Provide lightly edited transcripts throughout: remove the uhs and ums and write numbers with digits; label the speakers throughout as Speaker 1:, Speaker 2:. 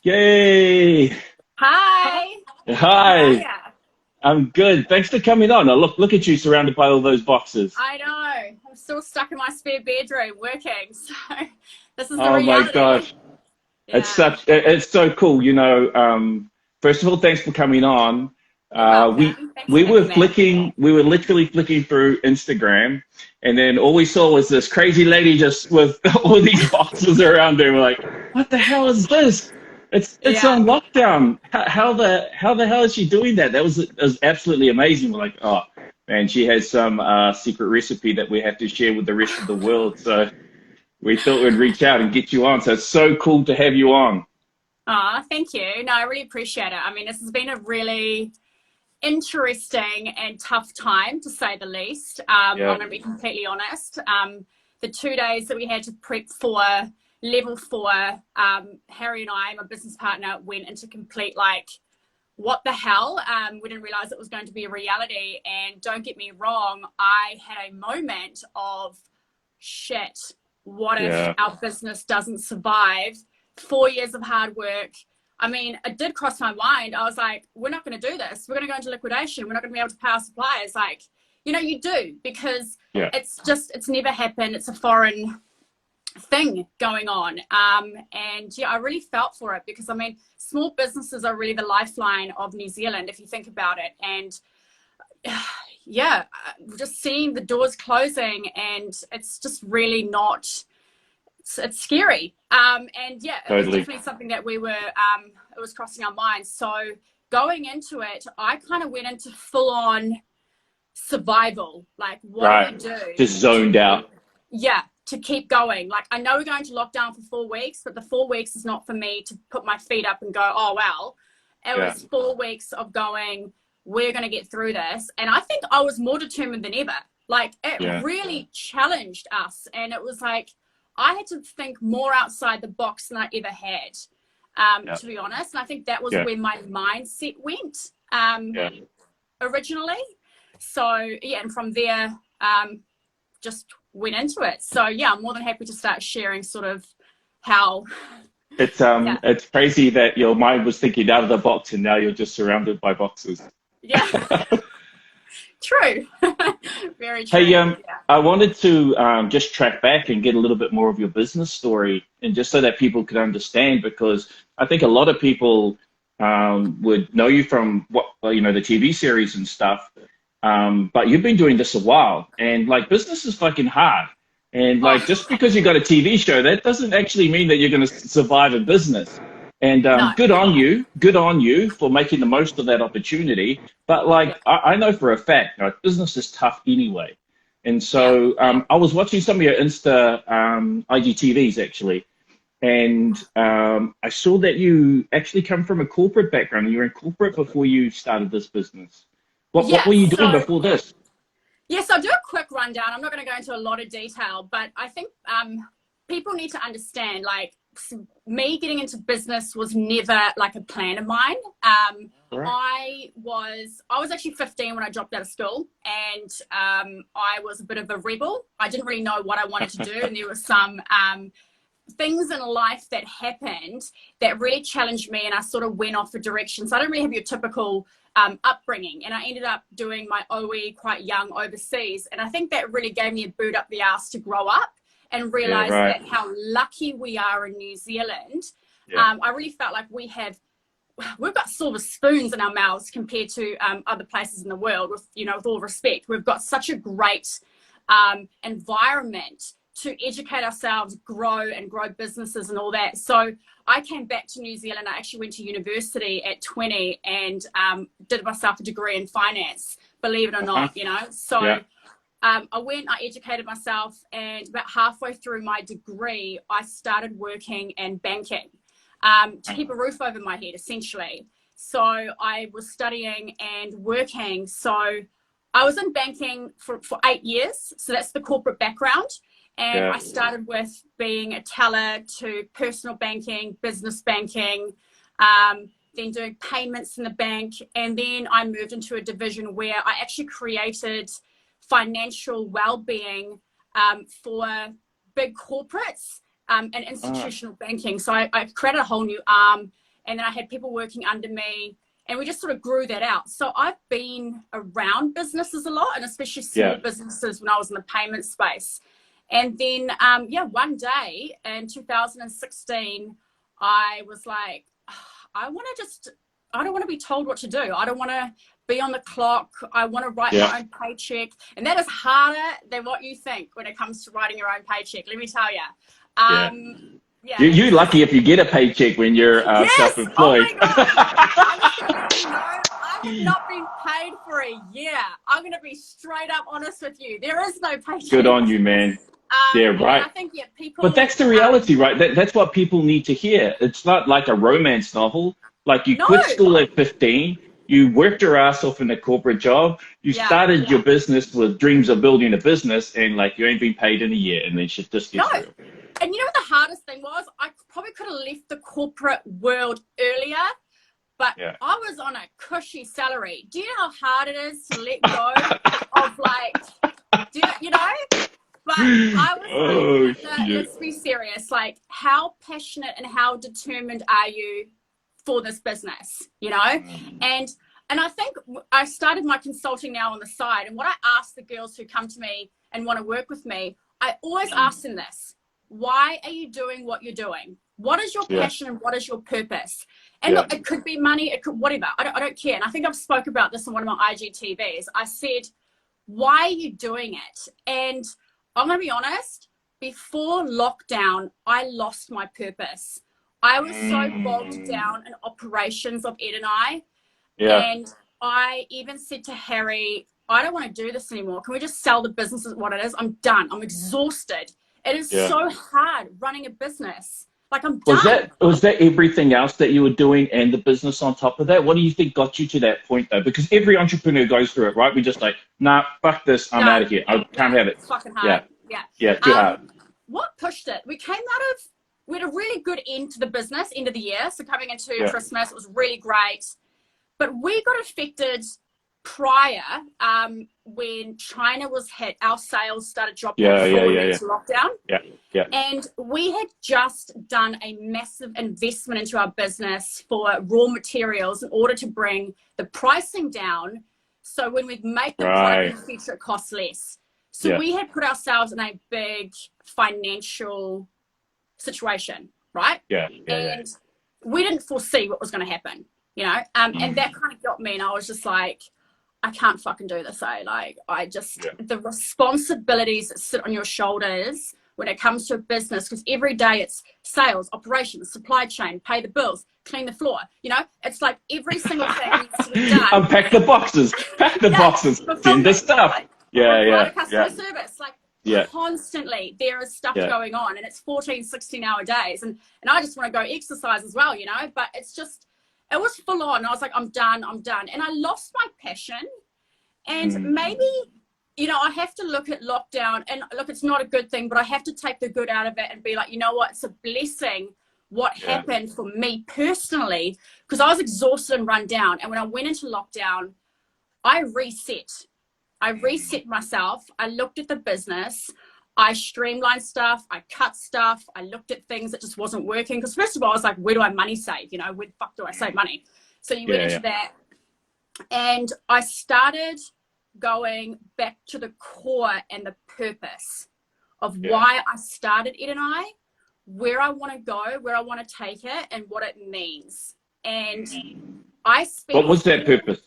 Speaker 1: Yay!
Speaker 2: Hi, how are
Speaker 1: Hi,
Speaker 2: ya?
Speaker 1: I'm good. Thanks for coming on. Now look at you surrounded by all those boxes.
Speaker 2: I know, I'm still stuck in my spare bedroom working, so this is the
Speaker 1: Oh my
Speaker 2: reality.
Speaker 1: gosh,
Speaker 2: Yeah,
Speaker 1: it's so cool. First of all, thanks for coming on.
Speaker 2: you're
Speaker 1: We
Speaker 2: welcome. Thanks for having me.
Speaker 1: we were literally flicking through Instagram, and then all we saw was this crazy lady just with all these boxes around her. We're like, what the hell is this? It's
Speaker 2: Yeah.
Speaker 1: on lockdown. How the hell is she doing that? That was absolutely amazing. We're like, oh man, she has some secret recipe that we have to share with the rest of the world. So we thought we'd reach out and get you on. So it's so cool to have you on.
Speaker 2: Oh, thank you. No, I really appreciate it. I mean, this has been a really interesting and tough time, to say the least. I'm
Speaker 1: Yeah,
Speaker 2: going to be completely honest. The 2 days that we had to prep for level four, Harry and I, my business partner, went into complete like, what the hell? We didn't realize it was going to be a reality. And don't get me wrong, I had a moment of shit. What if
Speaker 1: yeah,
Speaker 2: our business doesn't survive? 4 years of hard work. I mean, it did cross my mind. I was like, we're not going to do this. We're going to go into liquidation. We're not going to be able to pay our suppliers. Like, you do, because
Speaker 1: yeah,
Speaker 2: it's never happened. It's a foreign thing going on. And yeah, I really felt for it because I mean, small businesses are really the lifeline of New Zealand, if you think about it. And yeah, just seeing the doors closing, and it's just really not, it's scary. And yeah, it was
Speaker 1: totally.
Speaker 2: definitely something that it was crossing our minds. So going into it, I kind of went into full on survival. Like, what do
Speaker 1: Right.
Speaker 2: we do
Speaker 1: Just zoned
Speaker 2: to,
Speaker 1: out.
Speaker 2: yeah, to keep going? Like, I know we're going to lockdown for 4 weeks, but the 4 weeks is not for me to put my feet up and go, oh, well. It
Speaker 1: Yeah,
Speaker 2: was 4 weeks of going, we're going to get through this. And I think I was more determined than ever. Like, it
Speaker 1: yeah,
Speaker 2: really challenged us. And it was like, I had to think more outside the box than I ever had,
Speaker 1: yeah,
Speaker 2: to be honest. And I think that was
Speaker 1: yeah,
Speaker 2: where my mindset went
Speaker 1: yeah.
Speaker 2: originally. So yeah, and from there, just went into it. So yeah, I'm more than happy to start sharing sort of how. Yeah,
Speaker 1: It's crazy that your mind was thinking out of the box and now you're just surrounded by boxes.
Speaker 2: yeah, true, very
Speaker 1: Hey,
Speaker 2: true. Yeah,
Speaker 1: I wanted to just track back and get a little bit more of your business story, and just so that people could understand, because I think a lot of people would know you from the TV series and stuff, but you've been doing this a while, and like business is fucking hard, and like
Speaker 2: oh
Speaker 1: just because you got a TV show, that doesn't actually mean that you're going to survive in business. And
Speaker 2: no,
Speaker 1: good on you for making the most of that opportunity. But
Speaker 2: yeah,
Speaker 1: like I know for a fact, like, business is tough anyway. And
Speaker 2: yeah,
Speaker 1: so I was watching some of your Insta IGTVs actually, and I saw that you actually come from a corporate background. You were in corporate before you started this business. What
Speaker 2: yeah.
Speaker 1: were you doing
Speaker 2: So
Speaker 1: before this?
Speaker 2: yes, I'll do a quick rundown. I'm not going to go into a lot of detail, but I think people need to understand, like, me getting into business was never like a plan of mine.
Speaker 1: All right.
Speaker 2: I was actually 15 when I dropped out of school, and I was a bit of a rebel. I didn't really know what I wanted to do, and there were some things in life that happened that really challenged me, and I sort of went off a direction. So I don't really have your typical upbringing, and I ended up doing my OE quite young overseas, and I think that really gave me a boot up the ass to grow up and
Speaker 1: Yeah,
Speaker 2: realize
Speaker 1: right.
Speaker 2: that how lucky we are in New Zealand.
Speaker 1: Yeah.
Speaker 2: I really felt like we've got silver spoons in our mouths compared to other places in the world. With all respect, we've got such a great environment to educate ourselves, and grow businesses and all that. So I came back to New Zealand. I actually went to university at 20 and did myself a degree in finance, believe it or
Speaker 1: Uh-huh.
Speaker 2: not. So
Speaker 1: Yeah.
Speaker 2: I educated myself, and about halfway through my degree, I started working and banking to keep a roof over my head, essentially. So I was studying and working. So I was in banking for 8 years. So that's the corporate background. And
Speaker 1: Yeah.
Speaker 2: I started with being a teller to personal banking, business banking, then doing payments in the bank. And then I moved into a division where I actually created financial well-being for big corporates and
Speaker 1: Ah.
Speaker 2: institutional banking. So I created a whole new arm, and then I had people working under me, and we just sort of grew that out. So I've been around businesses a lot, and especially small businesses when I was in the payment space. And then, one day in 2016, I was like, I don't want to be told what to do. I don't want to be on the clock. I want to write my own paycheck. And that is harder than what you think when it comes to writing your own paycheck, let me tell you.
Speaker 1: You're lucky if you get a paycheck when you're self-employed.
Speaker 2: Oh my God. I have not been paid for a year. I'm going to be straight up honest with you. There is no paycheck.
Speaker 1: Good on you, man. Right.
Speaker 2: I think, people.
Speaker 1: But that's the reality, right? That's what people need to hear. It's not like a romance novel. Like you quit school at 15, you worked your ass off in a corporate job, you started your business with dreams of building a business, and like you ain't been paid in a year, and then shit just gets real.
Speaker 2: And you know what the hardest thing was? I probably could have left the corporate world earlier, but I was on a cushy salary. Do you know how hard it is to let go of you know? But I was let's be serious. Like, how passionate and how determined are you for this business, you know? And I think I started my consulting now on the side, and what I ask the girls who come to me and want to work with me, I always ask them this: why are you doing what you're doing? What is your passion and what is your purpose? And look, it could be money, it could whatever. I don't care. And I think I've spoke about this on one of my IGTVs. I said, why are you doing it? And I'm going to be honest, before lockdown, I lost my purpose. I was so bogged down in operations of Ed&I. And I even said to Harry, I don't want to do this anymore. Can we just sell the business as what it is? I'm done. I'm exhausted. It is so hard running a business. Like, I'm done.
Speaker 1: Was that everything else that you were doing and the business on top of that? What do you think got you to that point, though? Because every entrepreneur goes through it, right? We just like, nah, fuck this. I'm out of here. I can't have it.
Speaker 2: It's fucking hard.
Speaker 1: Yeah, too hard.
Speaker 2: What pushed it? We had a really good end to the business, end of the year. So coming into Christmas, it was really great. But we got affected prior when China was hit. Our sales started dropping before we went to lockdown. And we had just done a massive investment into our business for raw materials in order to bring the pricing down. So when we make the product in the future, it costs less. So we had put ourselves in a big financial situation, right? And we didn't foresee what was going to happen, you know? And that kind of got me, and I was just like, I can't fucking do this. The responsibilities that sit on your shoulders when it comes to a business, because every day it's sales, operations, supply chain, pay the bills, clean the floor, you know? It's like every single thing needs to be done.
Speaker 1: Unpack the boxes, send the stuff.
Speaker 2: Customer service, constantly there is stuff going on, and it's 14, 16-hour days, and I just want to go exercise as well, you know, but it's just, it was full on. I was like, I'm done, and I lost my passion. And maybe, you know, I have to look at lockdown, and look, it's not a good thing, but I have to take the good out of it and be like, you know what, it's a blessing what happened for me personally, because I was exhausted and run down. And when I went into lockdown, I reset myself. I looked at the business. I streamlined stuff. I cut stuff. I looked at things that just wasn't working. Because first of all, I was like, where do I money save? You know, where the fuck do I save money? So you went into that. And I started going back to the core and the purpose of why I started Ed&I, where I want to go, where I want to take it, and what it means. And I spent...
Speaker 1: What was that purpose?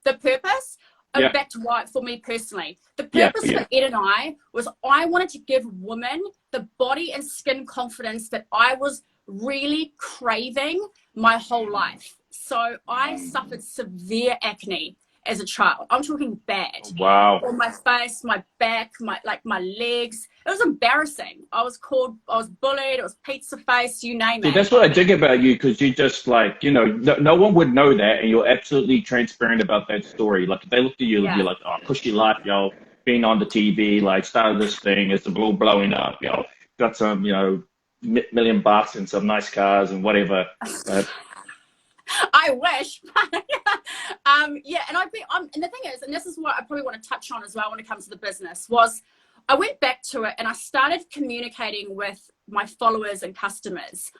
Speaker 2: The purpose? Back to why, for me personally, the purpose for Ed&I was I wanted to give women the body and skin confidence that I was really craving my whole life. So I suffered severe acne as a child. I'm talking bad.
Speaker 1: Wow.
Speaker 2: On my face, my back, my legs. It was embarrassing. I was bullied. It was pizza face, you name it.
Speaker 1: That's what I dig about you, because you just like, you know, no one would know that, and you're absolutely transparent about that story. Like if they looked at you, you're like, oh, cushy life, yo, being on the TV, like started this thing, it's all blowing up, yo, got some, you know, $1 million and some nice cars and whatever.
Speaker 2: I wish. And the thing is, and this is what I probably want to touch on as well when it comes to the business, was I went back to it and I started communicating with my followers and customers.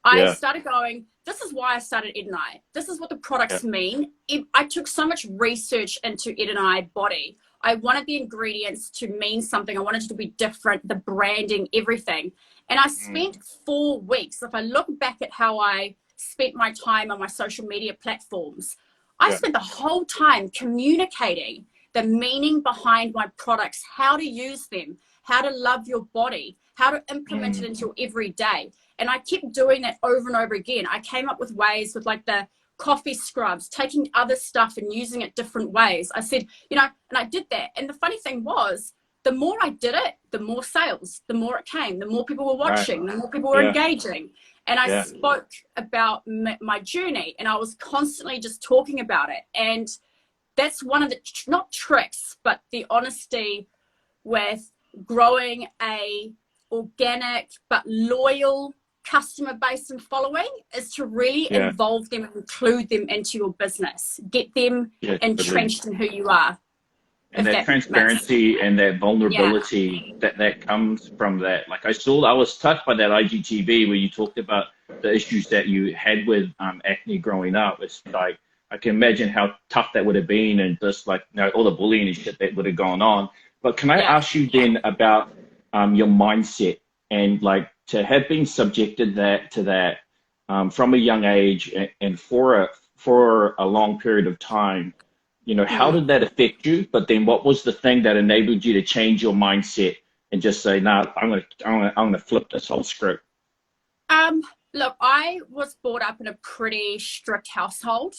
Speaker 2: I
Speaker 1: Yeah.
Speaker 2: started going, this is why I started Ed&I. This is what the products
Speaker 1: Yeah.
Speaker 2: mean. I took so much research into Ed&I body. I wanted the ingredients to mean something. I wanted it to be different, the branding, everything. And I spent 4 weeks. If I look back at how I spent my time on my social media platforms, I
Speaker 1: Yeah.
Speaker 2: spent the whole time communicating the meaning behind my products, how to use them, how to love your body, how to implement it into your everyday. And I kept doing that over and over again. I came up with ways with like the coffee scrubs, taking other stuff and using it different ways. I said, you know, and I did that. And the funny thing was, the more I did it, the more sales, the more it came, the more people were watching, the more people were engaging. And I spoke about my journey, and I was constantly just talking about it. And that's one of the, not tricks, but the honesty with growing a organic but loyal customer base and following is to really involve them and include them into your business. Get them entrenched in who you are.
Speaker 1: And that transparency and that vulnerability that comes from that. Like I was touched by that IGTV where you talked about the issues that you had with acne growing up. It's like, I can imagine how tough that would have been, and just like, you know, all the bullying and shit that would have gone on. But can I ask you then about your mindset, and like to have been subjected to that from a young age and for a long period of time? You know, how did that affect you? But then what was the thing that enabled you to change your mindset and just say, no, I'm gonna flip this whole script?
Speaker 2: Look, I was brought up in a pretty strict household.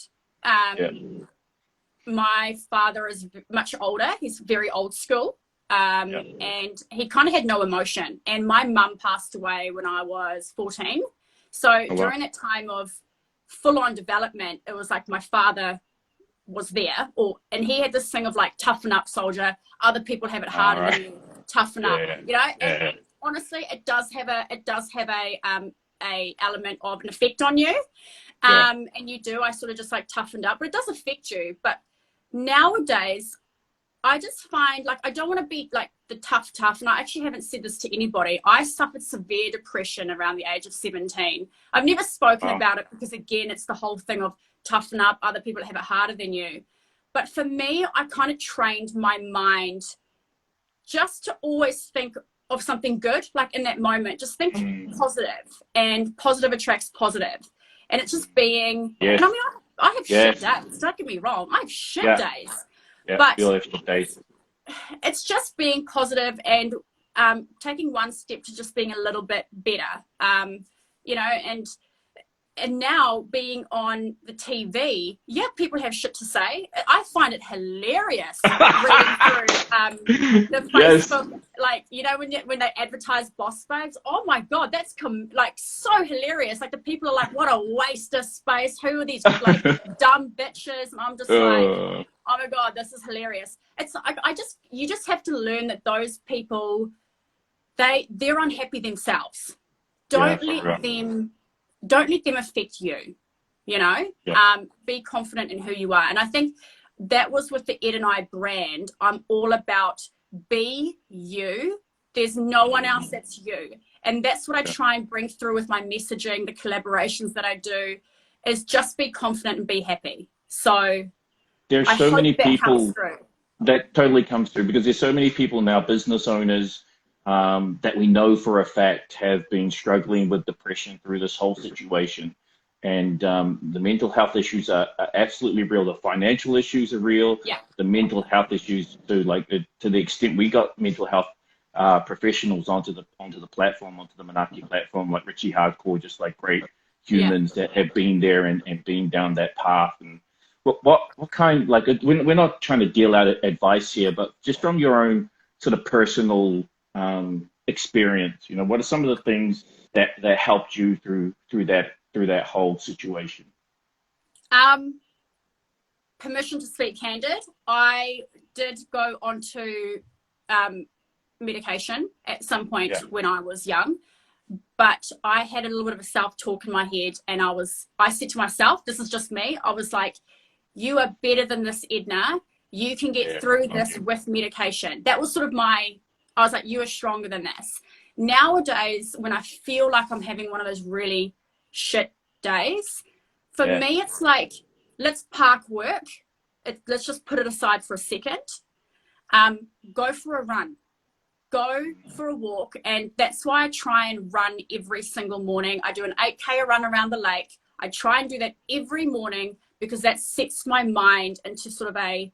Speaker 2: My father is much older. He's very old school. And he kind of had no emotion. And my mum passed away when I was 14. So during that time of full-on development, it was like my father was there, and he had this thing of like, toughen up, soldier. Other people have it harder than you. Toughen up, you know. And honestly, it does have a element of an effect on you. And you do. I sort of just like toughened up, but it does affect you. But nowadays, I just find like I don't want to be like the tough. And I actually haven't said this to anybody. I suffered severe depression around the age of 17. I've never spoken about it because, again, it's the whole thing of toughen up, other people have it harder than you. But for me, I kind of trained my mind just to always think of something good, like in that moment, just think positive, and positive attracts positive. And it's just being, and I mean, I have shit days, don't get me wrong, I have shit days. But it's just being positive and taking one step to just being a little bit better, you know. And now being on the TV, people have shit to say. I find it hilarious reading through the Facebook, like, you know, when they advertise boss babes. Oh my God, that's like so hilarious. Like the people are like, what a waste of space. Who are these like dumb bitches? And I'm just like, oh my God, this is hilarious. It's you just have to learn that those people, they're unhappy themselves. Don't let them affect you, you know. Be confident in who you are. And I think that was with the Ed&I brand. I'm all about be you. There's no one else that's you. And that's what I try and bring through with my messaging, the collaborations that I do, is just be confident and be happy. So
Speaker 1: there's so many people that totally comes through, because there's so many people now, business owners, that we know for a fact have been struggling with depression through this whole situation. And the mental health issues are absolutely real. The financial issues are real. The mental health issues too, like to the extent we got mental health professionals onto the platform, onto the Manaaki platform, like Richie Hardcore, just like great humans that have been there and been down that path. And what kind, like, we're not trying to deal out advice here, but just from your own sort of personal experience, you know, what are some of the things that helped you through that whole situation?
Speaker 2: Permission to speak candid. I did go onto medication at some point when I was young, but I had a little bit of a self-talk in my head, and I said to myself, this is just me, I was like, you are better than this, Edna. You can get through this with medication. That was sort of I was like, you are stronger than this. Nowadays, when I feel like I'm having one of those really shit days. For
Speaker 1: Yeah.
Speaker 2: me, it's like, let's park work. Let's just put it aside for a second. Go for a run. Go for a walk. And that's why I try and run every single morning. I do an 8K run around the lake. I try and do that every morning because that sets my mind into sort of a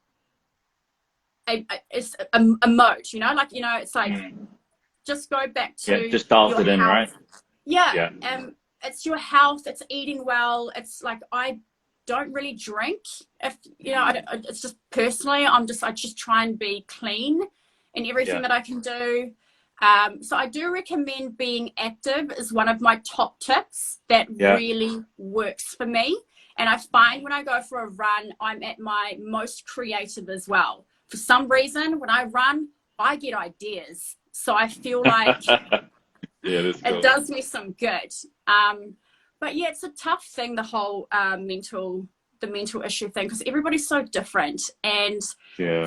Speaker 2: mode, you know, like, you know, it's like, just go back to
Speaker 1: just dials
Speaker 2: your
Speaker 1: it in,
Speaker 2: health.
Speaker 1: right?
Speaker 2: Yeah. It's your health. It's eating well. It's like, I don't really drink. If you know, it's just personally, I just try and be clean in everything that I can do. So I do recommend being active is one of my top tips that really works for me. And I find when I go for a run, I'm at my most creative as well. For some reason, when I run, I get ideas. So I feel like it does me some good. But yeah, it's a tough thing, the whole mental issue thing, because everybody's so different. And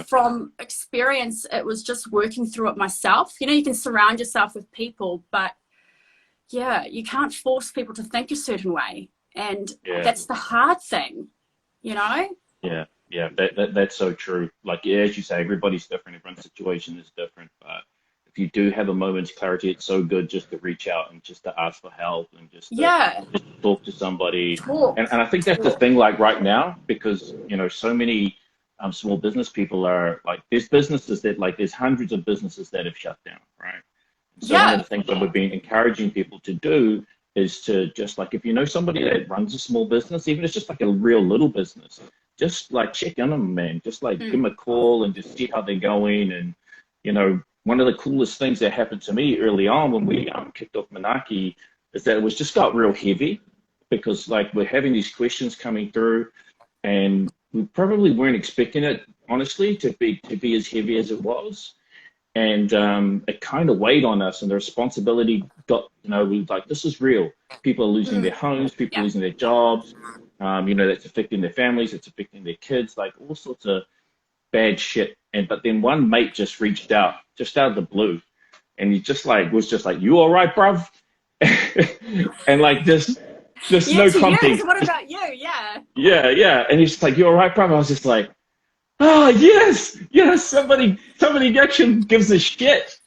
Speaker 2: from experience, it was just working through it myself. You know, you can surround yourself with people, but yeah, you can't force people to think a certain way. And that's the hard thing, you know?
Speaker 1: Yeah, that's so true. Like, as you say, everybody's different. Everyone's situation is different. But if you do have a moment's clarity, it's so good just to reach out and just to ask for help and just to talk to somebody. And I think that's the thing, like right now, because, you know, so many small business people are like, there's businesses that, like, there's hundreds of businesses that have shut down, right? So one of the things that we've been encouraging people to do is to just, like, if you know somebody that runs a small business, even if it's just like a real little business, just like check in on them, man. Just like give them a call and just see how they're going. And, you know, one of the coolest things that happened to me early on when we kicked off Manaaki is that it was just got real heavy, because like we're having these questions coming through and we probably weren't expecting it, honestly, to be as heavy as it was. And it kind of weighed on us, and the responsibility got, you know, we like, this is real. People are losing their homes, people are losing their jobs. You know, that's affecting their families, it's affecting their kids, like all sorts of bad shit. But then one mate just reached out, just out of the blue, and he just like was just like, "You all right, bruv?" And like just no context.
Speaker 2: What about you?
Speaker 1: Yeah. And he's just like, "You all right, bruv?" I was just like, "Oh yes, somebody actually gives a shit."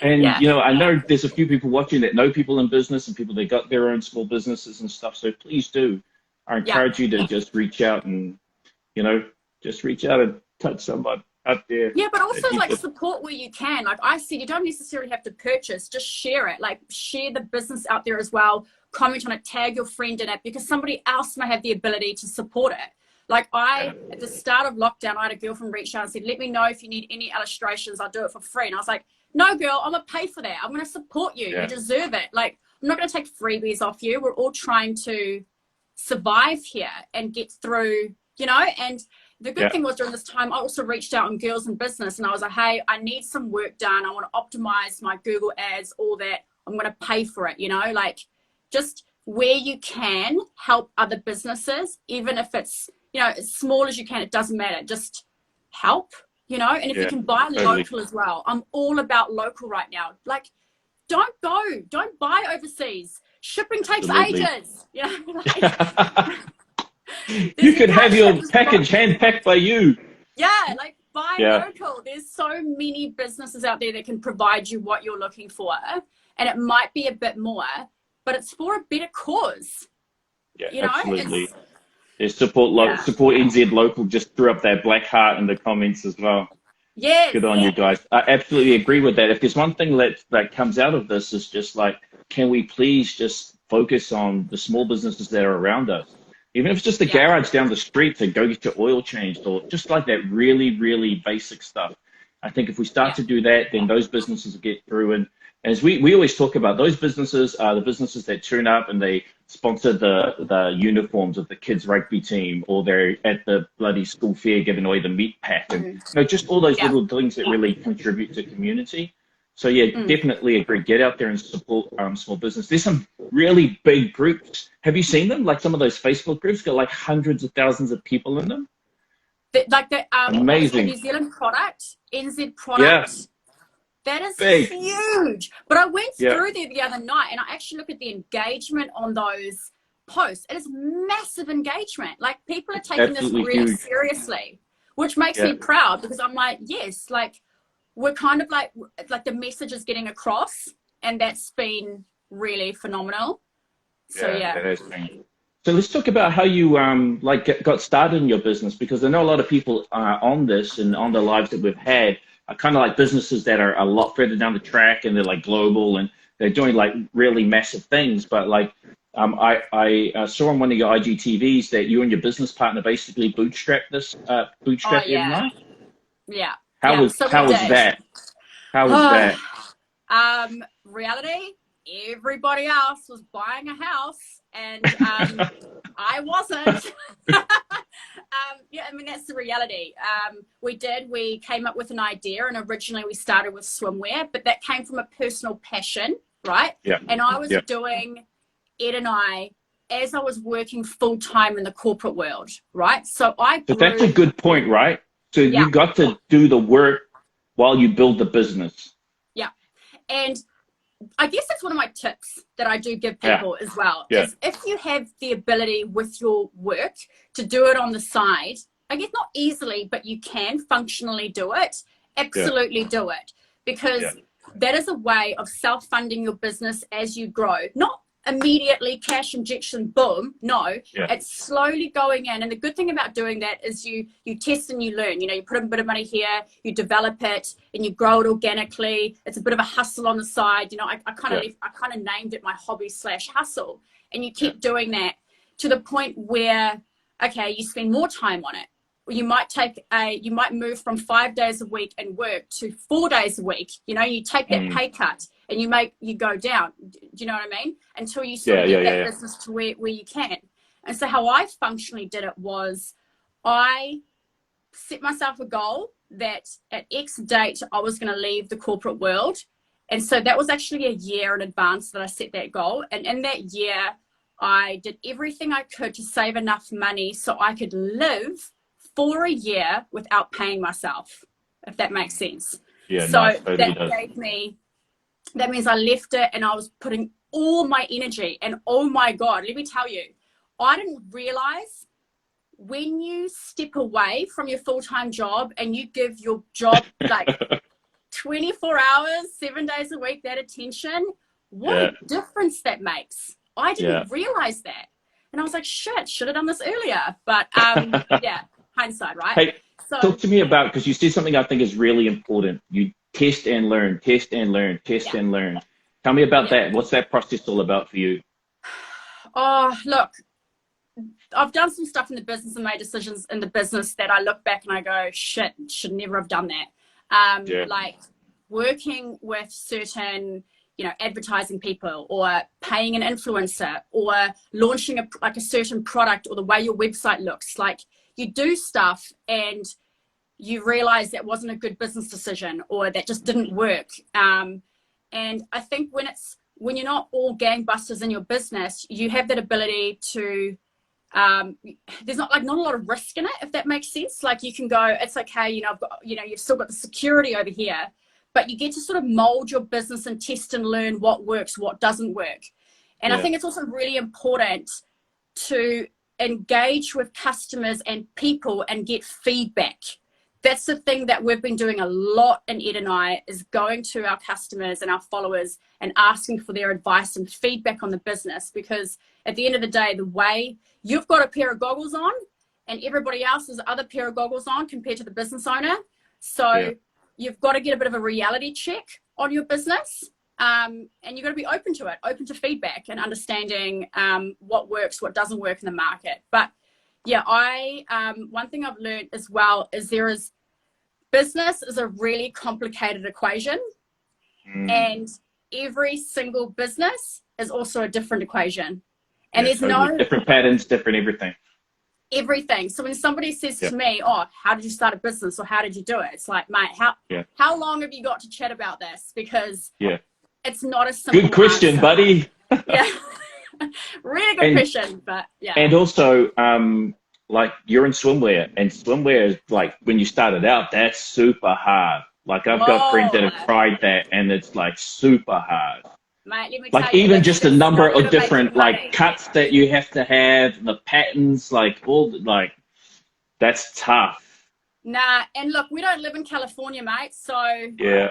Speaker 1: And you know, I know there's a few people watching that know people in business and people that got their own small businesses and stuff. So please do. I encourage you to just reach out and, you know, just reach out and touch somebody out there.
Speaker 2: Yeah, but also like support where you can. Like I said, you don't necessarily have to purchase, just share it. Like share the business out there as well. Comment on it, tag your friend in it, because somebody else may have the ability to support it. Like at the start of lockdown, I had a girlfriend reach out and said, "Let me know if you need any illustrations. I'll do it for free." And I was like, "No, girl, I'm going to pay for that. I'm going to support you. You deserve it. Like, I'm not going to take freebies off you. We're all trying to survive here and get through, you know." And the good thing was during this time, I also reached out on Girls in Business and I was like, "Hey, I need some work done. I want to optimize my Google ads, all that. I'm going to pay for it," you know, like just where you can help other businesses, even if it's, you know, as small as you can, it doesn't matter. Just help, you know, and if you can buy local as well. I'm all about local right now. Like, don't buy overseas. Shipping takes ages. You know, like,
Speaker 1: you could have your package hand-packed by you.
Speaker 2: Yeah, like buy local. There's so many businesses out there that can provide you what you're looking for. And it might be a bit more, but it's for a better cause.
Speaker 1: Yeah,
Speaker 2: you know?
Speaker 1: Absolutely. Support NZ Local. Just threw up that black heart in the comments as well.
Speaker 2: Yes.
Speaker 1: Good on you guys. I absolutely agree with that. If there's one thing that comes out of this is just like, can we please just focus on the small businesses that are around us? Even if it's just the garage down the street to go get your oil changed, or just like that really, really basic stuff. I think if we start to do that, then those businesses will get through. And as we always talk about, those businesses are the businesses that turn up and they sponsor the uniforms of the kids rugby team, or they're at the bloody school fair giving away the meat pack, and you know, just all those little things that really contribute to community. So definitely agree. Get out there and support small business. There's some really big groups. Have you seen them? Like some of those Facebook groups got like hundreds of thousands of people in them.
Speaker 2: Like the
Speaker 1: amazing
Speaker 2: New Zealand product, NZ product. That is huge. But I went through there the other night and I actually looked at the engagement on those post. It is massive engagement. Like, people are taking this
Speaker 1: Absolutely
Speaker 2: really
Speaker 1: huge.
Speaker 2: seriously, which makes me proud, because I'm like, yes, like, we're kind of like the message is getting across, and that's been really phenomenal. So
Speaker 1: That has been. So let's talk about how you got started in your business, because I know a lot of people on this and on the lives that we've had are kind of like businesses that are a lot further down the track, and they're like global and they're doing like really massive things. But like I saw on one of your IGTVs that you and your business partner basically bootstrapped Ed&I.
Speaker 2: Yeah.
Speaker 1: How was
Speaker 2: So we did.
Speaker 1: that? How was that?
Speaker 2: Reality, everybody else was buying a house, and I wasn't. Yeah, I mean, that's the reality. We came up with an idea, and originally we started with swimwear, but that came from a personal passion, right?
Speaker 1: Yeah.
Speaker 2: And I was doing Ed&I as I was working full time in the corporate world, right? So
Speaker 1: that's a good point, right? So you got to do the work while you build the business.
Speaker 2: Yeah. And I guess that's one of my tips that I do give people as well, is if you have the ability with your work to do it on the side, I guess not easily, but you can functionally do it, absolutely do it. Because that is a way of self-funding your business as you grow. Not immediately cash injection, boom. No, it's slowly going in. And the good thing about doing that is you test and you learn. You know, you put in a bit of money here, you develop it, and you grow it organically. It's a bit of a hustle on the side. You know, I kind of named it my hobby/hustle. And you keep doing that to the point where, okay, you spend more time on it. You might move from 5 days a week and work to 4 days a week. You know, you take that pay cut and you go down. Do you know what I mean? Until you sort of get that business to where you can. And so how I functionally did it was, I set myself a goal that at X date I was going to leave the corporate world. And so that was actually a year in advance that I set that goal. And in that year, I did everything I could to save enough money so I could live for a year without paying myself, if that makes sense.
Speaker 1: Yeah,
Speaker 2: so
Speaker 1: nice, totally
Speaker 2: that gave me, that means I left it and I was putting all my energy, and oh my God, let me tell you, I didn't realize when you step away from your full-time job and you give your job like 24 hours, 7 days a week, that attention, what a difference that makes. I didn't realize that. And I was like, shit, should have done this earlier. But hindsight, right?
Speaker 1: Hey,
Speaker 2: so
Speaker 1: talk to me about, because you said something I think is really important. You test and learn, test and learn, test and learn. Tell me about that. What's that process all about for you?
Speaker 2: Oh, look, I've done some stuff in the business and made decisions in the business that I look back and I go, shit, should never have done that. Like working with certain, you know, advertising people, or paying an influencer, or launching a certain product, or the way your website looks. Like, you do stuff and you realize that wasn't a good business decision, or that just didn't work. And I think when you're not all gangbusters in your business, you have that ability to, there's not a lot of risk in it, if that makes sense. Like, you can go, it's okay, you know, I've got, you know, you've still got the security over here, but you get to sort of mold your business and test and learn what works, what doesn't work. And I think it's also really important to engage with customers and people and get feedback. That's the thing that we've been doing a lot in Ed&I, is going to our customers and our followers and asking for their advice and feedback on the business. Because at the end of the day, the way you've got a pair of goggles on and everybody else has other pair of goggles on compared to the business owner. So you've got to get a bit of a reality check on your business. And you've got to be open to it, open to feedback and understanding what works, what doesn't work in the market. But yeah, one thing I've learned as well is business is a really complicated equation, and every single business is also a different equation. And there's no
Speaker 1: different patterns, different everything.
Speaker 2: So when somebody says to me, oh, how did you start a business, or how did you do it? It's like, mate, how long have you got to chat about this? Because it's not a simple
Speaker 1: good question,
Speaker 2: answer.
Speaker 1: Buddy.
Speaker 2: Really good question, but
Speaker 1: And also, like, you're in swimwear, and swimwear is like, when you started out, that's super hard. Like, I've got friends that have tried that, and it's like super hard.
Speaker 2: Mate, let me
Speaker 1: Like
Speaker 2: tell you,
Speaker 1: even just a
Speaker 2: it's
Speaker 1: number
Speaker 2: not going
Speaker 1: of
Speaker 2: to make you
Speaker 1: different
Speaker 2: money.
Speaker 1: like cuts that you have to have, the patterns, like all like that's tough.
Speaker 2: Nah, and look, we don't live in California, mate, so
Speaker 1: Yeah,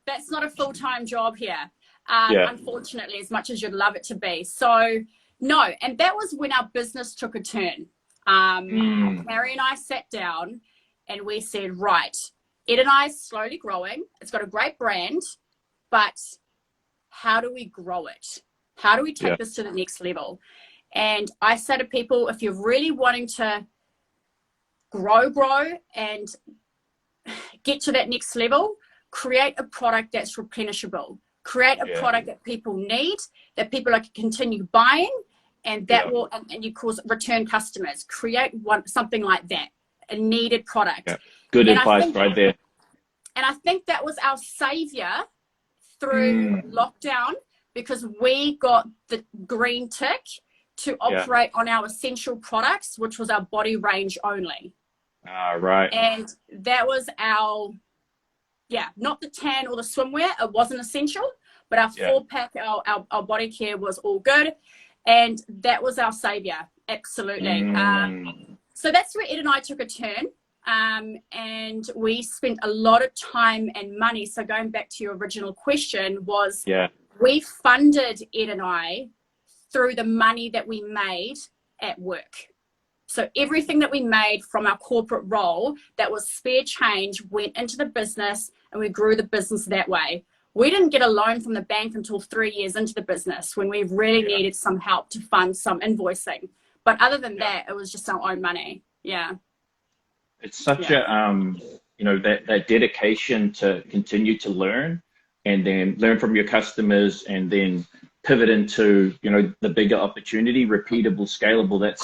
Speaker 2: that's not a full-time job here,
Speaker 1: yeah.
Speaker 2: unfortunately, as much as you'd love it to be. So, no, and that was when our business took a turn.
Speaker 1: Mm,
Speaker 2: Harry and I sat down and we said, right, Ed&I is slowly growing. It's got a great brand, but how do we grow it? How do we
Speaker 1: yeah,
Speaker 2: take this to the next level? And I say to people, if you're really wanting to grow and get to that next level, create a product that's replenishable. Create a
Speaker 1: yeah,
Speaker 2: product that people need, that people can continue buying, and that
Speaker 1: yeah,
Speaker 2: will, and you cause return customers. Create something like that, a needed product.
Speaker 1: yeah. Good
Speaker 2: And I
Speaker 1: advice
Speaker 2: think,
Speaker 1: right there.
Speaker 2: that was our savior through
Speaker 1: Mm,
Speaker 2: lockdown, because we got the green tick to
Speaker 1: yeah.
Speaker 2: operate on our essential products, which was our body range only.
Speaker 1: Right.
Speaker 2: And that was our, not the tan or the swimwear. It wasn't essential, but our
Speaker 1: Yeah.
Speaker 2: 4-pack, our body care was all good. And that was our savior. Absolutely.
Speaker 1: Mm,
Speaker 2: So that's where Ed and I took a turn. And we spent a lot of time and money. So going back to your original question was,
Speaker 1: yeah.
Speaker 2: we funded Ed and I through the money that we made at work. So everything that we made from our corporate role that was spare change went into the business, and we grew the business that way. We didn't get a loan from the bank until 3 years into the business, when we really needed some help to fund some invoicing. But other than that, it was just our own money. Yeah.
Speaker 1: It's such a that dedication to continue to learn and then learn from your customers and then pivot into the bigger opportunity, repeatable, scalable. That's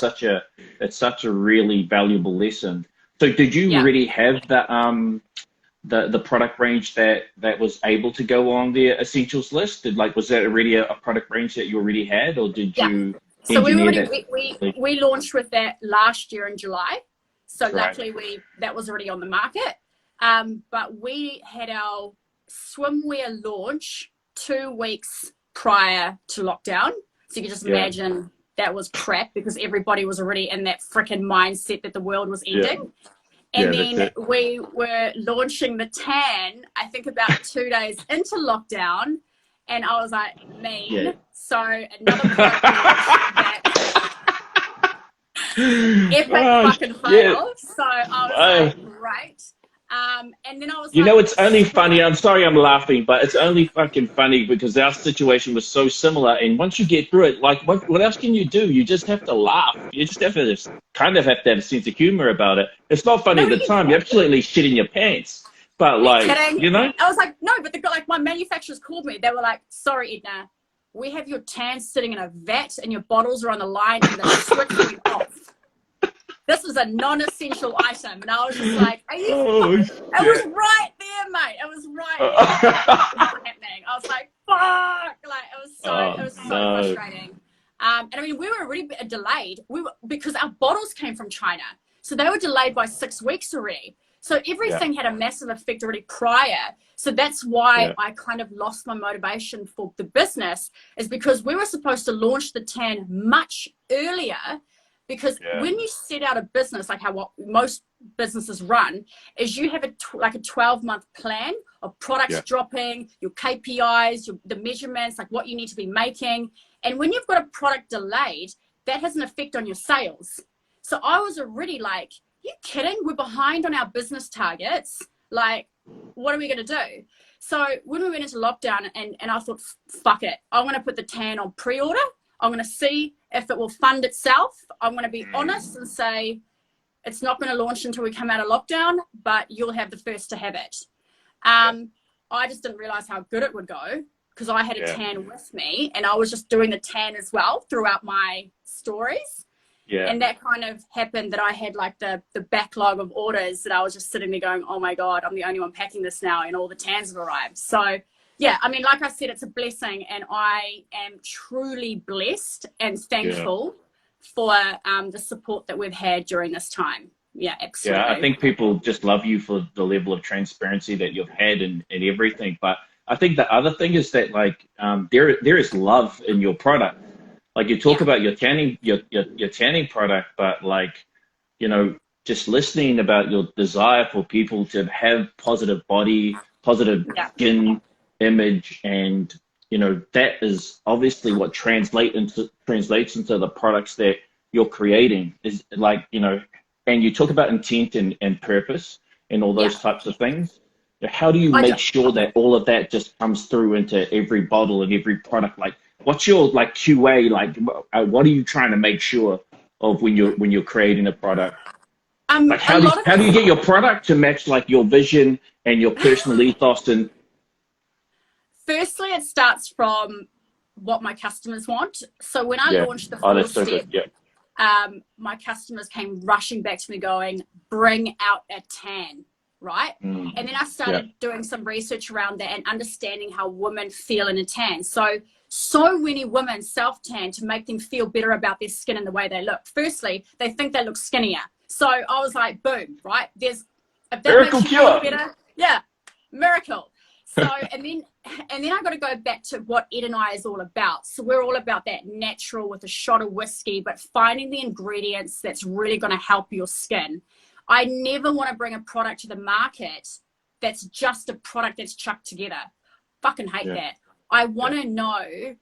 Speaker 1: such a really valuable lesson. So did you
Speaker 2: Yeah.
Speaker 1: already have the product range that was able to go on the essentials list? Was that already a product range that you already had, or did
Speaker 2: Yeah.
Speaker 1: you
Speaker 2: So
Speaker 1: engineer that?
Speaker 2: we launched with that last year in July. So
Speaker 1: Right.
Speaker 2: luckily that was already on the market. But we had our swimwear launch 2 weeks prior to lockdown. So you can just imagine that was crap, because everybody was already in that freaking mindset that the world was ending. And
Speaker 1: That's
Speaker 2: then
Speaker 1: it.
Speaker 2: we were launching the tan, I think about 2 days into lockdown. And I was like, mean.
Speaker 1: Yeah.
Speaker 2: So another product launch that epic fucking fail. So I was like, great. And then I was like,
Speaker 1: It's only funny. I'm sorry I'm laughing, but it's only fucking funny because our situation was so similar. And once you get through it, like, what else can you do? You just have to laugh. You just have to kind of have to have a sense of humor about it. It's not funny at the time. You're absolutely shitting your pants. But
Speaker 2: Are you kidding?
Speaker 1: I
Speaker 2: was like, no, but my manufacturers called me. They were like, sorry, Edna, we have your tan sitting in a vat and your bottles are on the line and the switch will be off. This was a non-essential item. And I was just like, are you It was right there, mate. It was right there. It was not happening. I was like, fuck. Like, it was so frustrating. And I mean, we were already delayed. Because our bottles came from China. So they were delayed by 6 weeks already. So everything had a massive effect already prior. So that's why I kind of lost my motivation for the business, is because we were supposed to launch the tan much earlier. Because when you set out a business, like what most businesses run, is you have a 12-month plan of products dropping, your KPIs, the measurements, like what you need to be making. And when you've got a product delayed, that has an effect on your sales. So I was already like, you kidding? We're behind on our business targets. Like, what are we going to do? So when we went into lockdown and I thought, fuck it, I'm going to put the tan on pre-order. I'm going to see if it will fund itself. I'm going to be honest and say it's not going to launch until we come out of lockdown, but you'll have the first to have it. I just didn't realize how good it would go, because I had a tan with me and I was just doing the tan as well throughout my stories. And that kind of happened, that I had like the backlog of orders that I was just sitting there going, oh my God, I'm the only one packing this now, and all the tans have arrived. So yeah, I mean, like I said, it's a blessing, and I am truly blessed and thankful for the support that we've had during this time. Yeah, absolutely.
Speaker 1: Yeah, I think people just love you for the level of transparency that you've had and everything. But I think the other thing is that like there is love in your product. Like you talk
Speaker 2: Yeah.
Speaker 1: about your tanning product, but like, you know, just listening about your desire for people to have positive body, positive
Speaker 2: Yeah.
Speaker 1: skin image, and you know that is obviously what translates into the products that you're creating. Is like, you know, and you talk about intent and purpose and all
Speaker 2: Yeah.
Speaker 1: those types of things. How do you
Speaker 2: I do.
Speaker 1: make sure that all of that just comes through into every bottle and every product? Like, what's your like QA? Like, what are you trying to make sure of when you're creating a product? Like,
Speaker 2: A lot of
Speaker 1: how do you
Speaker 2: it's
Speaker 1: get your product to match like your vision and your personal ethos? And
Speaker 2: firstly, it starts from what my customers want. So when I
Speaker 1: yeah,
Speaker 2: launched the
Speaker 1: oh,
Speaker 2: four
Speaker 1: that's so
Speaker 2: step,
Speaker 1: good. Yeah,
Speaker 2: my customers came rushing back to me going, bring out a tan, right? And then I
Speaker 1: yeah,
Speaker 2: started doing some research around that and understanding how women feel in a tan. So many women self-tan to make them feel better about their skin and the way they look. Firstly, they think they look skinnier. So I was like, boom, right? If that
Speaker 1: miracle
Speaker 2: makes you feel
Speaker 1: cure.
Speaker 2: better, yeah, miracle. So, and then I got to go back to what Ed&I is all about. So we're all about that natural with a shot of whiskey, but finding the ingredients that's really going to help your skin. I never want to bring a product to the market that's just a product that's chucked together. Fucking hate that. I want to know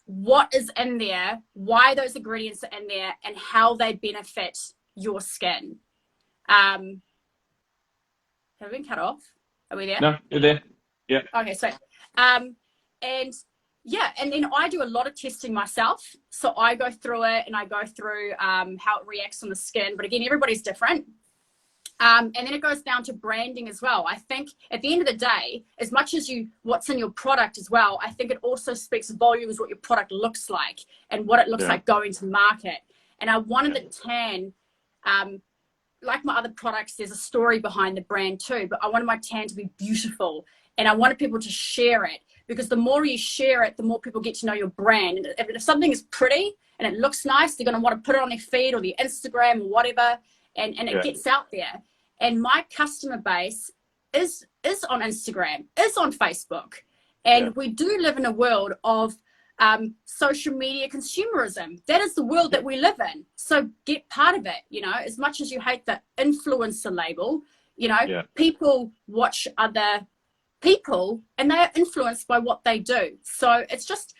Speaker 2: what is in there, why those ingredients are in there, and how they benefit your skin. Have we been cut off? Are we there?
Speaker 1: No, you're there. Yeah.
Speaker 2: Okay, so, and yeah, and then I do a lot of testing myself. So I go through it and I go through how it reacts on the skin. But again, everybody's different. And then it goes down to branding as well. I think at the end of the day, as much as what's in your product as well, I think it also speaks volumes what your product looks like and what it looks like going to market. And I wanted the tan, like my other products, there's a story behind the brand too, but I wanted my tan to be beautiful and I wanted people to share it, because the more you share it, the more people get to know your brand. And if something is pretty and it looks nice, they're going to want to put it on their feed or their Instagram or whatever, and it gets out there. And my customer base is on Instagram, is on Facebook. And we do live in a world of social media consumerism. That is the world that we live in. So get part of it, you know, as much as you hate the influencer label, you know, people watch other people and they are influenced by what they do. So it's just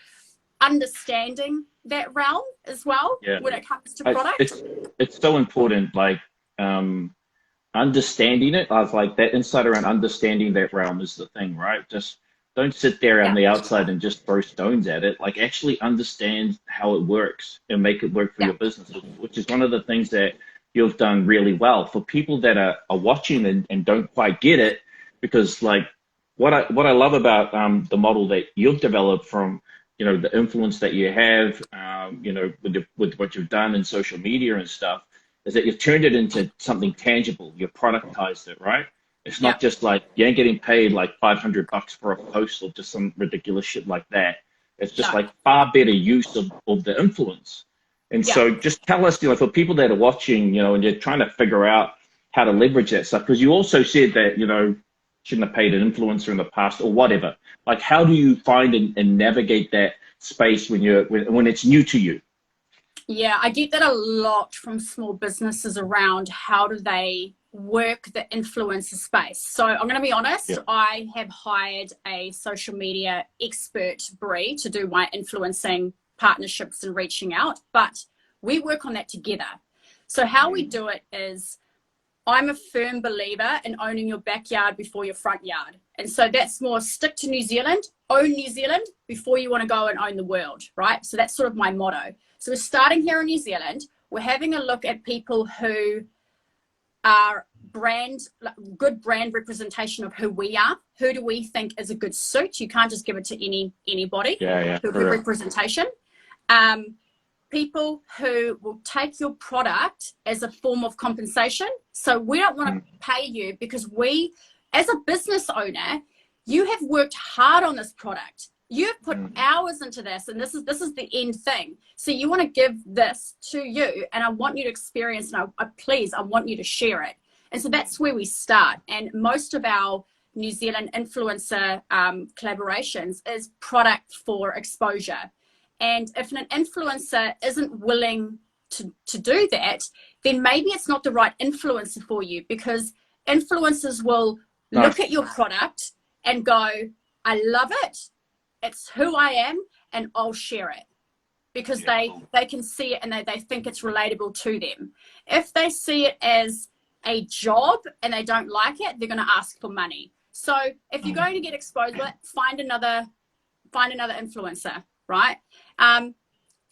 Speaker 2: understanding that realm as well when it comes to product.
Speaker 1: It's so important, like understanding it. I was like, that insight around understanding that realm is the thing, right? Just don't sit there on the outside and just throw stones at it. Like actually understand how it works and make it work for your business, which is one of the things that you've done really well. For people that are watching and don't quite get it, because like what I love about the model that you've developed from, you know, the influence that you have, you know, with what you've done in social media and stuff, is that you've turned it into something tangible. You've productized it, right? It's not just like you ain't getting paid like $500 for a post or just some ridiculous shit like that. It's just like far better use of the influence. And so just tell us, you know, for people that are watching, you know, and you're trying to figure out how to leverage that stuff, because you also said that, you know, shouldn't have paid an influencer in the past or whatever. Like, how do you find and navigate that space when it's new to you?
Speaker 2: Yeah, I get that a lot from small businesses around how do they work the influencer space. So I'm going to be honest, I have hired a social media expert, Bree, to do my influencing partnerships and reaching out, but we work on that together. So how we do it is, I'm a firm believer in owning your backyard before your front yard. And so that's more stick to New Zealand, own New Zealand before you want to go and own the world, right? So that's sort of my motto. So we're starting here in New Zealand. We're having a look at people who are good brand representation of who we are. Who do we think is a good suit? You can't just give it to anybody. Good representation. People who will take your product as a form of compensation. So we don't want to pay you because we, as a business owner, you have worked hard on this product. You've put hours into this, and this is the end thing. So you want to give this to you, and I want you to experience, and I want you to share it. And so that's where we start. And most of our New Zealand influencer collaborations is product for exposure. And if an influencer isn't willing to do that, then maybe it's not the right influencer for you, because influencers will look at your product and go, I love it, it's who I am, and I'll share it, because they can see it and they think it's relatable to them. If they see it as a job and they don't like it, they're going to ask for money. So if you're going to get exposure, find another influencer, right?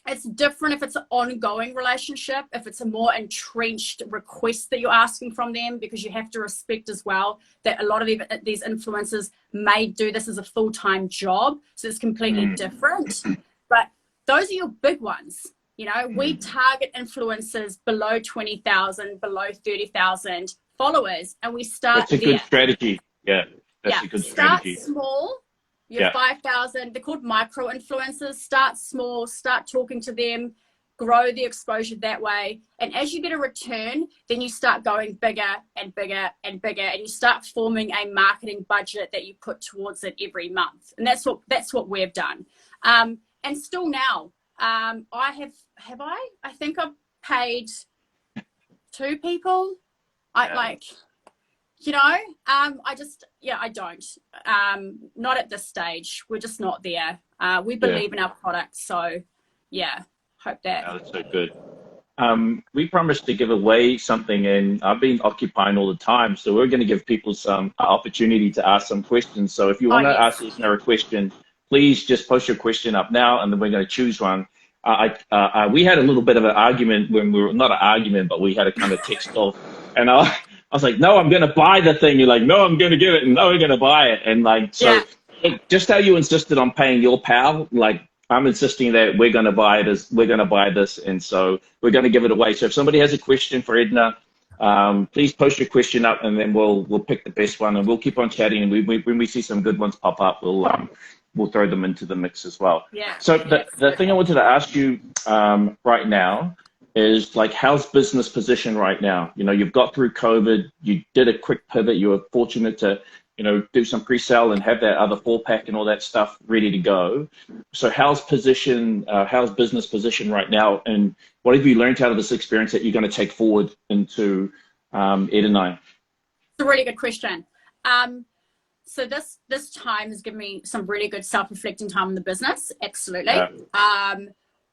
Speaker 2: It's different if it's an ongoing relationship, if it's a more entrenched request that you're asking from them, because you have to respect as well that a lot of these influencers may do this as a full-time job. So it's completely different. But those are your big ones. You know, we target influencers below 20,000, below 30,000 followers, and we start there.
Speaker 1: That's a good strategy. Yeah, that's a good strategy.
Speaker 2: Start small. You're 5,000. They're called micro influencers. Start small. Start talking to them. Grow the exposure that way. And as you get a return, then you start going bigger and bigger and bigger, and you start forming a marketing budget that you put towards it every month. And that's what we've done. And still now, I think I've paid 2 people. You know, I don't. Not at this stage. We're just not there. We believe in our product. So, hope that.
Speaker 1: Oh, that's so good. We promised to give away something, and I've been occupying all the time. So we're going to give people some opportunity to ask some questions. So if you want to ask Edna a question, please just post your question up now, and then we're going to choose one. We had a little bit of an argument when we were, not an argument, but we had a kind of text off, and I was like, no, I'm going to buy the thing. You're like, no, I'm going to give it. And no, we're going to buy it. And like, so just how you insisted on paying your pal, like I'm insisting that we're going to buy it, we're going to buy this. And so we're going to give it away. So if somebody has a question for Edna, please post your question up, and then we'll pick the best one, and we'll keep on chatting. And when we see some good ones pop up, we'll throw them into the mix as well. So the thing I wanted to ask you right now is, like, how's business position right now? You know, you've got through COVID, you did a quick pivot, you were fortunate to, you know, do some pre-sale and have that other 4-pack and all that stuff ready to go. So how's business position right now? And what have you learned out of this experience that you're going to take forward into Ed&I?
Speaker 2: It's a really good question. So this time has given me some really good self-reflecting time in the business. Absolutely.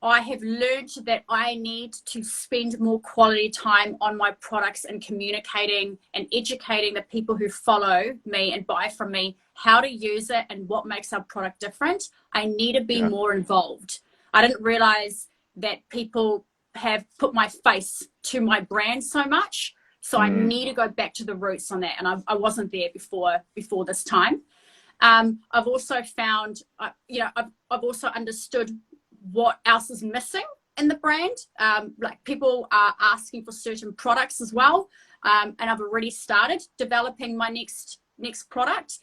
Speaker 2: I have learned that I need to spend more quality time on my products and communicating and educating the people who follow me and buy from me how to use it and what makes our product different. I need to be more involved. I didn't realize that people have put my face to my brand so much. So I need to go back to the roots on that. And I wasn't there before this time. I've also found, I've also understood what else is missing in the brand. Like, people are asking for certain products as well. And I've already started developing my next product.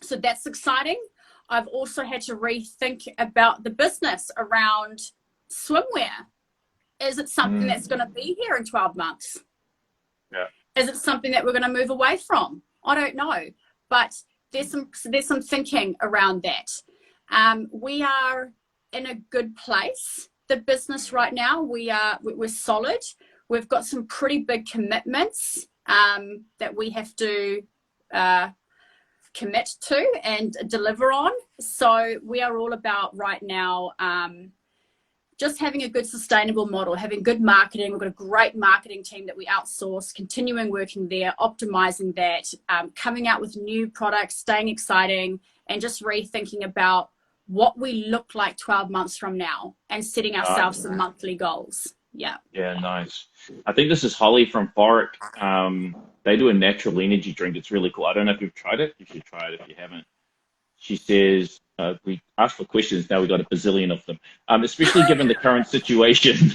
Speaker 2: So that's exciting. I've also had to rethink about the business around swimwear. Is it something that's going to be here in 12 months? Is it something that we're going to move away from? I don't know. But there's some thinking around that. We are in a good place. The business right now, we're solid. We've got some pretty big commitments that we have to commit to and deliver on. So we are all about right now just having a good sustainable model, having good marketing. We've got a great marketing team that we outsource, continuing working there, optimizing that, coming out with new products, staying exciting, and just rethinking about what we look like 12 months from now and setting ourselves some monthly goals. Yeah,
Speaker 1: nice. I think this is Holly from Foric. They do a natural energy drink. It's really cool. I don't know if you've tried it. You should try it if you haven't. She says, we asked for questions, now we've got a bazillion of them. Especially given the current situation,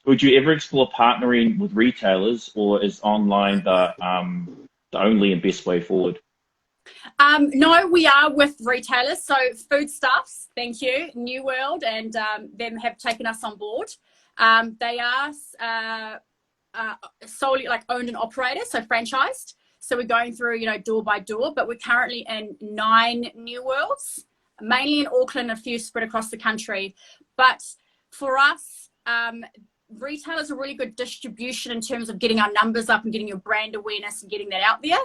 Speaker 1: would you ever explore partnering with retailers, or is online the only and best way forward?
Speaker 2: No, we are with retailers. So Foodstuffs, thank you, New World, and them have taken us on board. They are solely like owned and operated, so franchised. So we're going through, you know, door by door, but we're currently in 9 New Worlds, mainly in Auckland, a few spread across the country. But for us, retail is a really good distribution in terms of getting our numbers up and getting your brand awareness and getting that out there.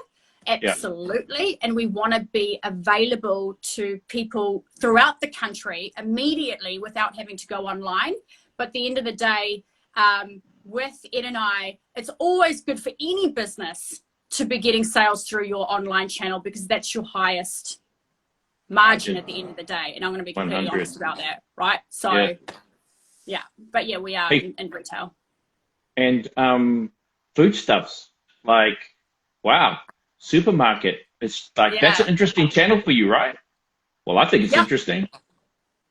Speaker 2: Absolutely. And we want to be available to people throughout the country immediately without having to go online. But at the end of the day, with Ed&I, it's always good for any business to be getting sales through your online channel, because that's your highest margin at the end of the day. And I'm going to be completely honest about that, right? So, but yeah, we are in retail.
Speaker 1: And foodstuffs, like, wow, supermarket. It's like, that's an interesting channel for you, right? Well, I think it's interesting.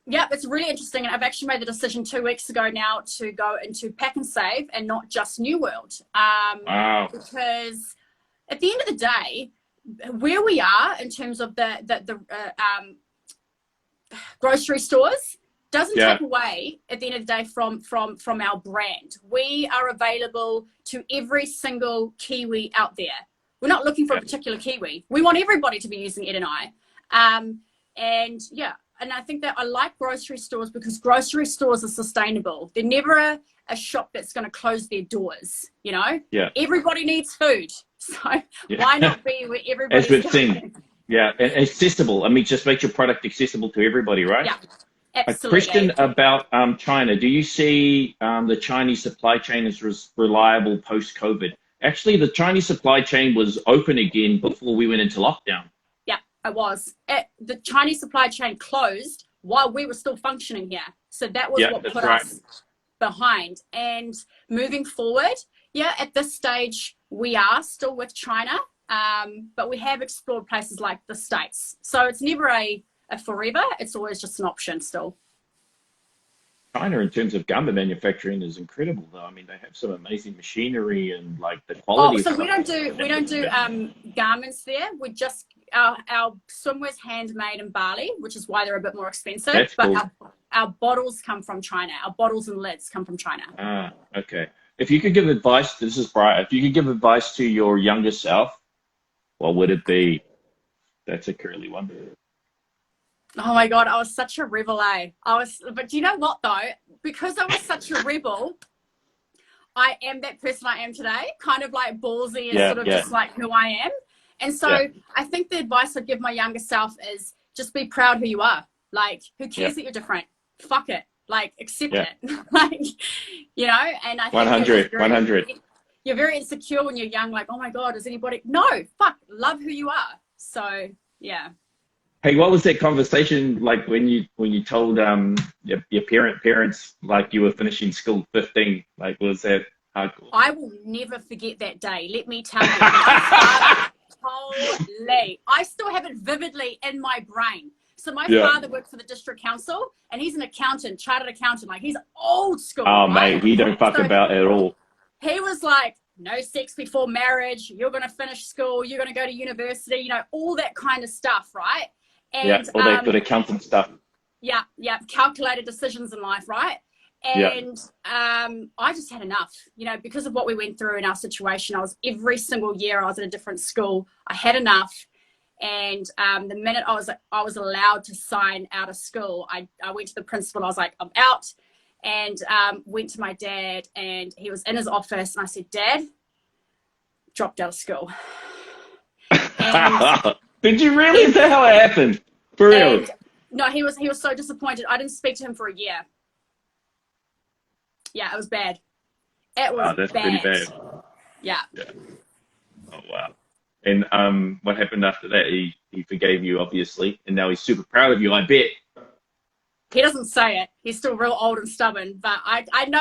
Speaker 2: Yeah, it's really interesting. And I've actually made the decision 2 weeks ago now to go into Pack and Save and not just New World.
Speaker 1: Wow.
Speaker 2: Because at the end of the day, where we are in terms of the grocery stores doesn't take away at the end of the day from our brand. We are available to every single Kiwi out there. We're not looking for a particular Kiwi. We want everybody to be using Ed&I. And I think that I like grocery stores because grocery stores are sustainable. They're never a shop that's going to close their doors, you know? Yeah. Everybody needs food. So why not be where everybody's
Speaker 1: As we've seen. Yeah, and accessible. I mean, just make your product accessible to everybody, right?
Speaker 2: Yeah, absolutely.
Speaker 1: A question about China. Do you see the Chinese supply chain as reliable post-COVID? Actually, the Chinese supply chain was open again before we went into lockdown.
Speaker 2: I was. The Chinese supply chain closed while we were still functioning here. So that was what put us behind. And moving forward, at this stage, we are still with China, but we have explored places like the States. So it's never a forever. It's always just an option still.
Speaker 1: China, in terms of garment manufacturing, is incredible, though. I mean, they have some amazing machinery and like the quality.
Speaker 2: So we don't do garments there. We just our swimwear's handmade in Bali, which is why they're a bit more expensive.
Speaker 1: That's cool.
Speaker 2: Our bottles come from China. Our bottles and lids come from China.
Speaker 1: Ah, okay. If you could give advice, this is Brian. If you could give advice to your younger self, what would it be? That's a curly one.
Speaker 2: Oh my God, I was such a rebel, but do you know what though? Because I was such a rebel, I am that person I am today, kind of like ballsy and just like who I am. And so I think the advice I'd give my younger self is just be proud who you are. Like, who cares that you're different? Fuck it. Like, accept it. Like, you know, and I think 100. You're very insecure when you're young, like, oh my God, is anybody? No, fuck, love who you are. So, yeah.
Speaker 1: Hey, what was that conversation like when you told your parents like you were finishing school 15? Like, was that hardcore?
Speaker 2: I will never forget that day. Let me tell you. Holy, I still have it vividly in my brain. So my father worked for the district council, and he's an accountant, chartered accountant. Like, he's old school.
Speaker 1: Oh, right? Mate, he don't fuck about at all.
Speaker 2: He was like, no sex before marriage. You're going to finish school. You're going to go to university. You know, all that kind of stuff, right? And,
Speaker 1: all that good accountant stuff.
Speaker 2: Yeah, calculated decisions in life, right? And I just had enough, you know, because of what we went through in our situation. Every single year I was at a different school. I had enough. And the minute I was allowed to sign out of school, I went to the principal. I was like, I'm out. And went to my dad, and he was in his office. And I said, Dad, dropped out of school. And
Speaker 1: did you really? Is that how it happened? For real?
Speaker 2: No, he was so disappointed. I didn't speak to him for a year. Yeah, it was bad. It was
Speaker 1: that's
Speaker 2: bad.
Speaker 1: pretty bad.
Speaker 2: Yeah.
Speaker 1: Oh, wow. And what happened after that? He forgave you, obviously, and now he's super proud of you, I bet.
Speaker 2: He doesn't say it. He's still real old and stubborn, but I know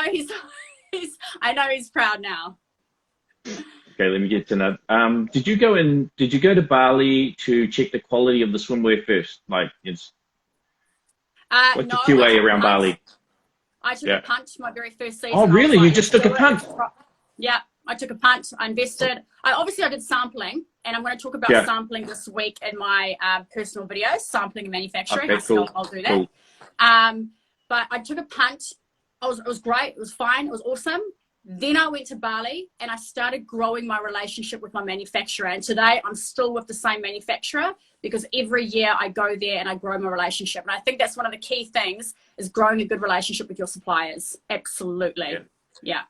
Speaker 2: I know he's proud now.
Speaker 1: Okay, let me get to know. Did you go to Bali to check the quality of the swimwear first? Like, what's the QA around Bali?
Speaker 2: I took a punt my very first season.
Speaker 1: Oh, really? You just took a punt?
Speaker 2: Yeah, I took a punt. I invested. I did sampling, and I'm going to talk about sampling this week in my personal videos, sampling and manufacturing.
Speaker 1: Okay, cool.
Speaker 2: I'll do that. Cool. But I took a punt. It was great. It was fine. It was awesome. Then I went to Bali and I started growing my relationship with my manufacturer. And today I'm still with the same manufacturer because every year I go there and I grow my relationship. And I think that's one of the key things is growing a good relationship with your suppliers. Absolutely. Yeah.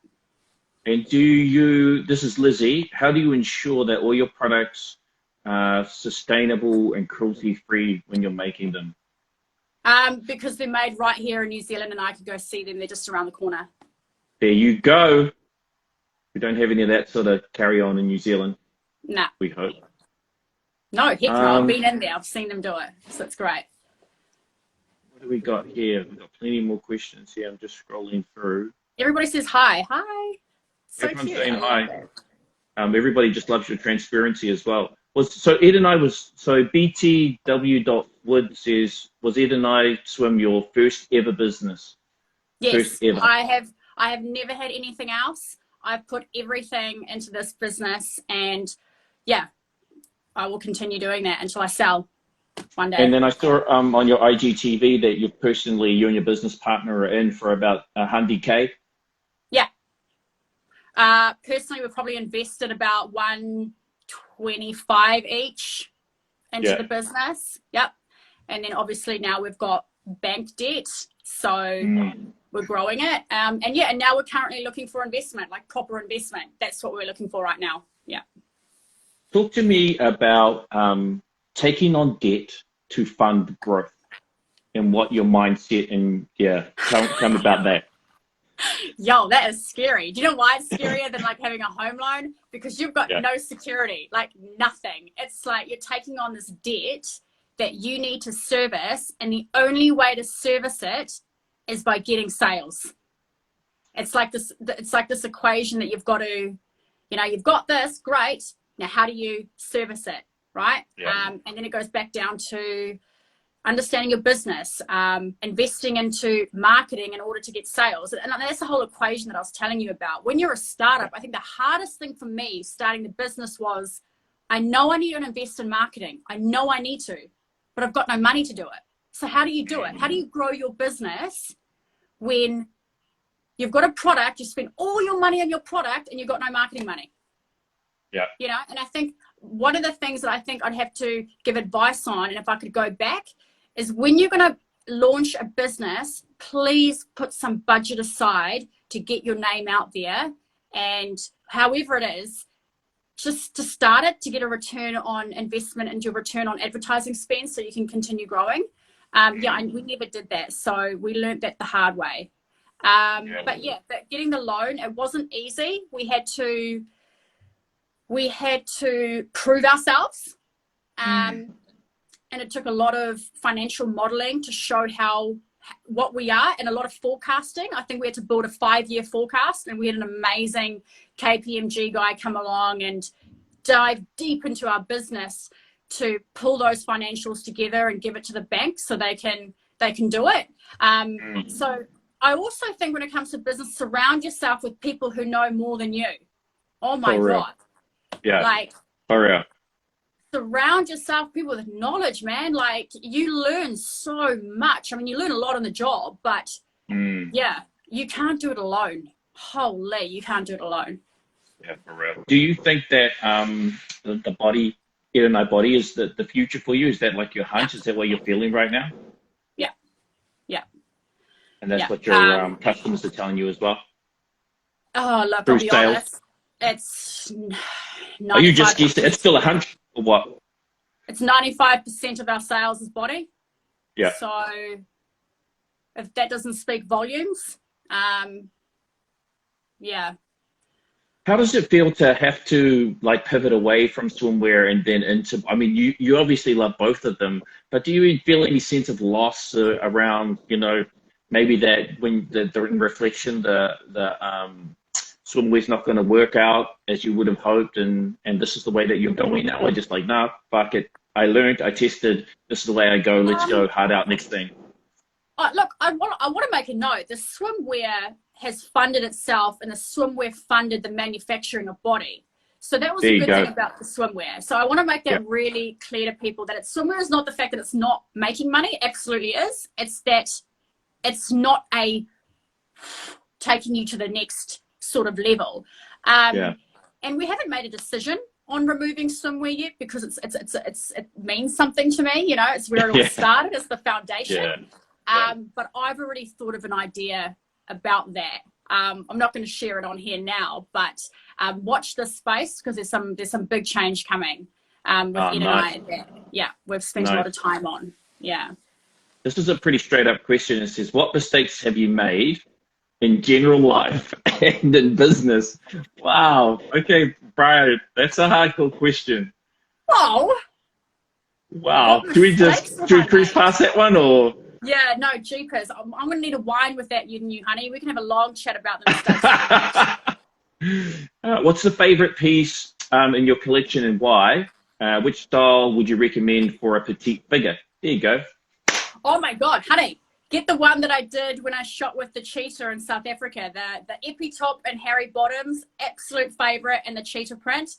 Speaker 1: And this is Lizzie, how do you ensure that all your products are sustainable and cruelty-free when you're making them?
Speaker 2: Because they're made right here in New Zealand and I could go see them. They're just around the corner.
Speaker 1: There you go. We don't have any of that sort of carry on in New Zealand.
Speaker 2: Nah.
Speaker 1: We hope.
Speaker 2: No, heck no. I've been in there. I've seen them do it. So it's great.
Speaker 1: What do we got here? We've got plenty more questions here. I'm just scrolling through.
Speaker 2: Everybody says hi. Hi. So
Speaker 1: Everyone's
Speaker 2: cute.
Speaker 1: saying hi. Everybody just loves your transparency as well. So Ed&I was, so BTW.Wood says, was Ed&I Swim your first ever business?
Speaker 2: Yes,
Speaker 1: first ever.
Speaker 2: I have never had anything else. I've put everything into this business and yeah, I will continue doing that until I sell one day.
Speaker 1: And then I saw on your IGTV that you and your business partner are in for about 100K.
Speaker 2: Yeah. Personally, we've probably invested about 125 each into the business. Yep. And then obviously now we've got bank debt. So we're growing it. And now we're currently looking for investment, like proper investment. That's what we're looking for right now. Yeah.
Speaker 1: Talk to me about taking on debt to fund growth and what your mindset and tell me about that.
Speaker 2: Yo, that is scary. Do you know why it's scarier than like having a home loan? Because you've got no security, like nothing. It's like you're taking on this debt that you need to service, and the only way to service it is by getting sales. It's like this equation that you've got to, you've got this, great. Now, how do you service it, right?
Speaker 1: Yeah.
Speaker 2: And then it goes back down to understanding your business, investing into marketing in order to get sales. And that's the whole equation that I was telling you about. When you're a startup, I think the hardest thing for me starting the business was, I know I need to invest in marketing. I know I need to, but I've got no money to do it. So how do you do it? How do you grow your business when you've got a product, you spend all your money on your product and you've got no marketing money?
Speaker 1: Yeah.
Speaker 2: And I think one of the things that I think I'd have to give advice on, and if I could go back, is when you're going to launch a business, please put some budget aside to get your name out there. And however it is, just to start it, to get a return on investment and your return on advertising spend so you can continue growing. And we never did that. So we learned that the hard way. But getting the loan, it wasn't easy. We had to prove ourselves. And it took a lot of financial modeling to show what we are, and a lot of forecasting. I think we had to build a 5-year forecast, and we had an amazing KPMG guy come along and dive deep into our business to pull those financials together and give it to the bank so they can do it. So I also think when it comes to business, surround yourself with people who know more than you. Oh my God.
Speaker 1: Yeah.
Speaker 2: Like,
Speaker 1: for real.
Speaker 2: Surround yourself with people with knowledge, man. Like, you learn so much. I mean, you learn a lot on the job, but you can't do it alone. Holy, you can't do it alone.
Speaker 1: Yeah, for real. Do you think that the body, Ed&I body, is the future for you? Is that like your hunch? Is that what you're feeling right now?
Speaker 2: Yeah. Yeah.
Speaker 1: And that's what your customers are telling you as well?
Speaker 2: Oh, look, I'll be honest. It's 95%.
Speaker 1: Are you just guessing? It's still a hunch or what?
Speaker 2: It's 95% of our sales is body.
Speaker 1: Yeah.
Speaker 2: So if that doesn't speak volumes,
Speaker 1: How does it feel to have to like pivot away from swimwear and then into, I mean, you obviously love both of them, but do you feel any sense of loss around, maybe that when in reflection, the swimwear's not going to work out as you would have hoped, and this is the way that you're going now? Or just like, nah, fuck it. I learned, I tested, this is the way I go, let's go hard out next thing.
Speaker 2: Look, I want to make a note. The swimwear has funded itself, and the swimwear funded the manufacturing of body. So that was a good thing about the swimwear. So I want to make that really clear to people, that swimwear is not the fact that it's not making money. It absolutely is. It's that it's not taking you to the next sort of level.
Speaker 1: Yeah.
Speaker 2: And we haven't made a decision on removing swimwear yet, because it means something to me. You know, it's where it all started. It's the foundation. But I've already thought of an idea about that. I'm not going to share it on here now, but watch this space, because there's some big change coming with Ed and I. Yeah, we've spent a lot of time on. Yeah.
Speaker 1: This is a pretty straight up question. It says, what mistakes have you made in general life and in business? Wow. Okay, Brian, that's a hardcore question.
Speaker 2: Oh.
Speaker 1: Wow. Do we cruise past that one, or?
Speaker 2: Yeah, no, jeepers. I'm going to need a wine with that, you and you, honey. We can have a long chat about the mistakes.
Speaker 1: What's the favorite piece in your collection, and why? Which style would you recommend for a petite figure? There you go.
Speaker 2: Oh my God, honey. Get the one that I did when I shot with the cheetah in South Africa. The Epi top and Harry Bottoms, absolute favorite, and the cheetah print.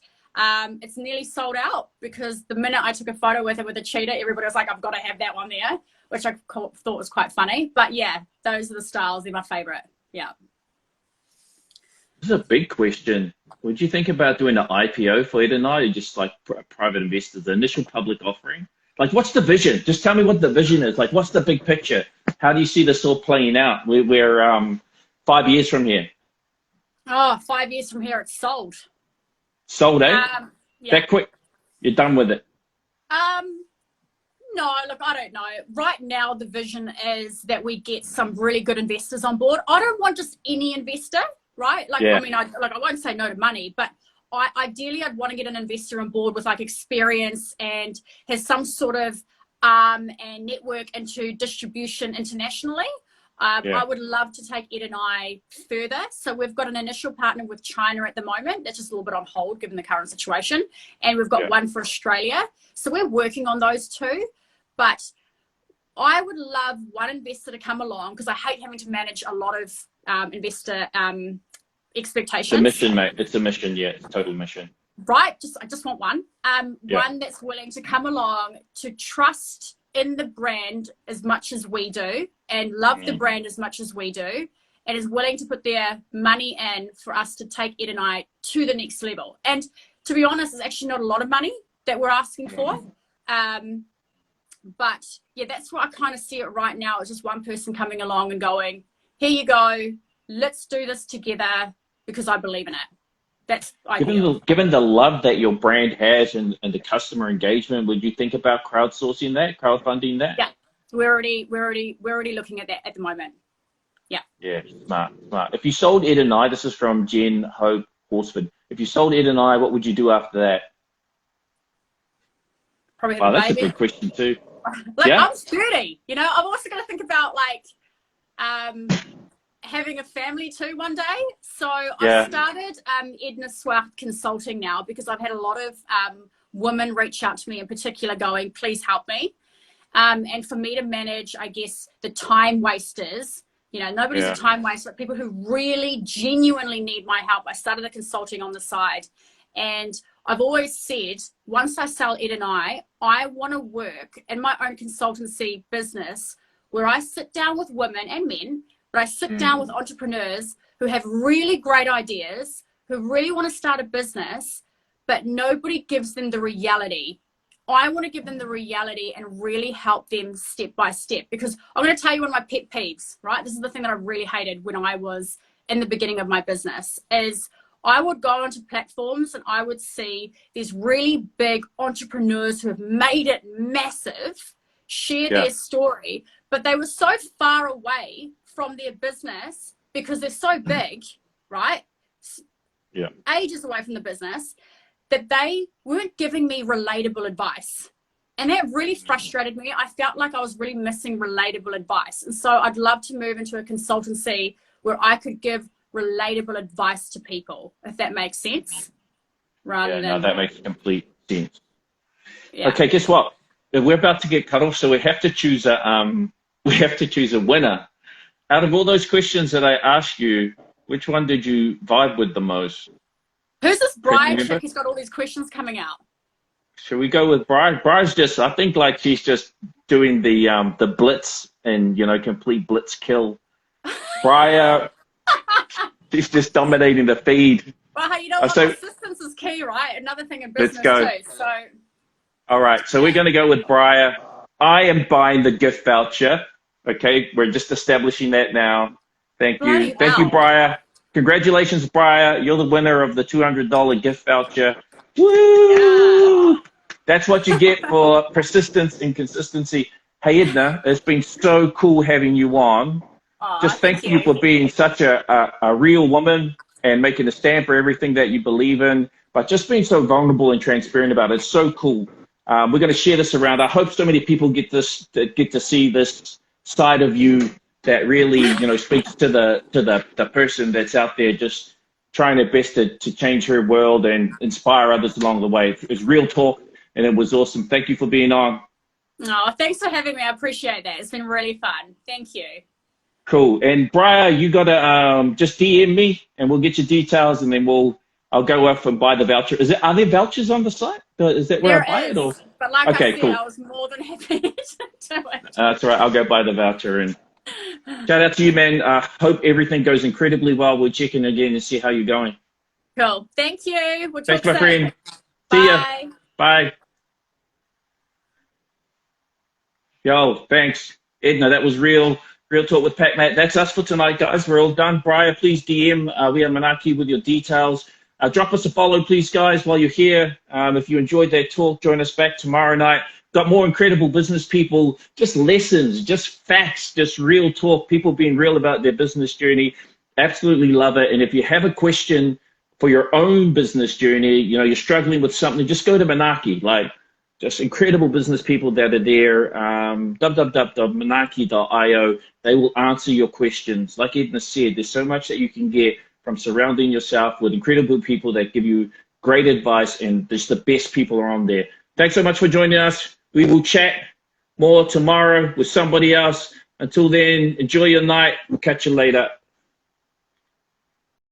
Speaker 2: It's nearly sold out, because the minute I took a photo with it with the cheetah, everybody was like, I've got to have that one there, which I thought was quite funny. But yeah, those are the styles. They're my favorite. Yeah.
Speaker 1: This is a big question. Would you think about doing an IPO for Ed&I, or just like private investors, the initial public offering? Like, what's the vision? Just tell me what the vision is. Like, what's the big picture? How do you see this all playing out? We're 5 years from here.
Speaker 2: Oh, 5 years from here, it's sold.
Speaker 1: Sold, eh?
Speaker 2: Yeah.
Speaker 1: That quick? You're done with it?
Speaker 2: No, look, I don't know. Right now, the vision is that we get some really good investors on board. I don't want just any investor, right? Like, I mean, I won't say no to money, but ideally, I'd want to get an investor on board with like experience and has some sort of and network into distribution internationally. I would love to take Ed&I further. So we've got an initial partner with China at the moment. That's just a little bit on hold given the current situation. And we've got one for Australia. So we're working on those two. But I would love one investor to come along, because I hate having to manage a lot of investor expectations.
Speaker 1: It's a mission, mate. It's a mission. Yeah, it's a total mission.
Speaker 2: Right. I just want one. One that's willing to come along, to trust in the brand as much as we do, and love the brand as much as we do, and is willing to put their money in for us to take Ed&I to the next level. And to be honest, it's actually not a lot of money that we're asking for. But yeah, that's what I kind of see it right now. It's just one person coming along and going, here you go, let's do this together, because I believe in it. That's ideal.
Speaker 1: Given the love that your brand has and the customer engagement, would you think about crowdsourcing that, crowdfunding that?
Speaker 2: Yeah, we're already looking at that at the moment. Yeah.
Speaker 1: Yeah, smart. If you sold Ed&I, this is from Jen Hope Horsford. If you sold Ed&I, what would you do after that?
Speaker 2: Probably have a baby.
Speaker 1: That's a big question too.
Speaker 2: Like, I'm 30, you know, I'm also going to think about like having a family too one day. So I started Edna Swart Consulting now, because I've had a lot of women reach out to me in particular going, please help me. And for me to manage, I guess, the time wasters, you know, nobody's a time waster, but people who really genuinely need my help. I started the consulting on the side. And I've always said, once I sell Ed&I want to work in my own consultancy business where I sit down with women and men, but I sit down with entrepreneurs who have really great ideas, who really want to start a business, but nobody gives them the reality. I want to give them the reality and really help them step by step, because I'm going to tell you one of my pet peeves, right? This is the thing that I really hated when I was in the beginning of my business, is I would go onto platforms and I would see these really big entrepreneurs who have made it massive share their story, but they were so far away from their business because they're so big, right? Ages away from the business, that they weren't giving me relatable advice. And that really frustrated me. I felt like I was really missing relatable advice. And so I'd love to move into a consultancy where I could give relatable advice to people, if that makes sense.
Speaker 1: No, that makes complete sense. Okay, guess what? We're about to get cut off, so we have to choose a winner. Out of all those questions that I asked you, which one did you vibe with the most?
Speaker 2: Who's this Brian chick? He's got all these questions coming out.
Speaker 1: Should we go with Brian? Brian's just, I think, like she's just doing the blitz and, you know, complete blitz kill. Brian, She's just dominating the feed.
Speaker 2: Well, hey, you know what?
Speaker 1: So
Speaker 2: Persistence is key, right? Another thing in
Speaker 1: let's
Speaker 2: business
Speaker 1: go.
Speaker 2: too. So,
Speaker 1: All right, so we're going to go with Briar. I am buying the gift voucher. Okay, we're just establishing that now. Thank you.
Speaker 2: Bloody
Speaker 1: Thank you,
Speaker 2: hell.
Speaker 1: Briar. Congratulations, Briar. You're the winner of the $200 gift voucher. Woo!
Speaker 2: Yeah.
Speaker 1: That's what you get for persistence and consistency. Hey, Edna, it's been so cool having you on.
Speaker 2: Oh,
Speaker 1: Just
Speaker 2: thank
Speaker 1: thank you for being such a real woman and making a stand for everything that you believe in, but just being so vulnerable and transparent about it. It's so cool. We're going to share this around. I hope so many people get to see this side of you that really, you know, speaks to the person that's out there just trying their best to change her world and inspire others along the way. It's real talk, and it was awesome. Thank you for being on.
Speaker 2: Oh, thanks for having me. I appreciate that. It's been really fun. Thank you.
Speaker 1: Cool. And Briar, you gotta just DM me, and we'll get your details, and then I'll go off and buy the voucher. Are there vouchers on the site? Is that where I buy it? Or?
Speaker 2: But like
Speaker 1: Okay,
Speaker 2: I said,
Speaker 1: cool.
Speaker 2: I was more than happy to do it.
Speaker 1: That's all right. I'll go buy the voucher. And shout out to you, man. Hope everything goes incredibly well. We'll check in again and see how you're going.
Speaker 2: Cool. Thank you. We'll
Speaker 1: Thanks,
Speaker 2: talk
Speaker 1: my
Speaker 2: soon.
Speaker 1: friend. See ya.
Speaker 2: Bye.
Speaker 1: Bye. Yo, thanks. Edna, that was real talk with Pat Matt. That's us for tonight, guys. We're all done. Briar, please DM. We are Manaaki with your details. Drop us a follow, please, guys, while you're here. If you enjoyed that talk, join us back tomorrow night. Got more incredible business people, just lessons, just facts, just real talk, people being real about their business journey. Absolutely love it. And if you have a question for your own business journey, you know, you're struggling with something, just go to Manaaki. Like, just incredible business people that are there. www.manaaki.io. They will answer your questions. Like Edna said, there's so much that you can get from surrounding yourself with incredible people that give you great advice, and just the best people are on there. Thanks so much for joining us. We will chat more tomorrow with somebody else. Until then, enjoy your night. We'll catch you later.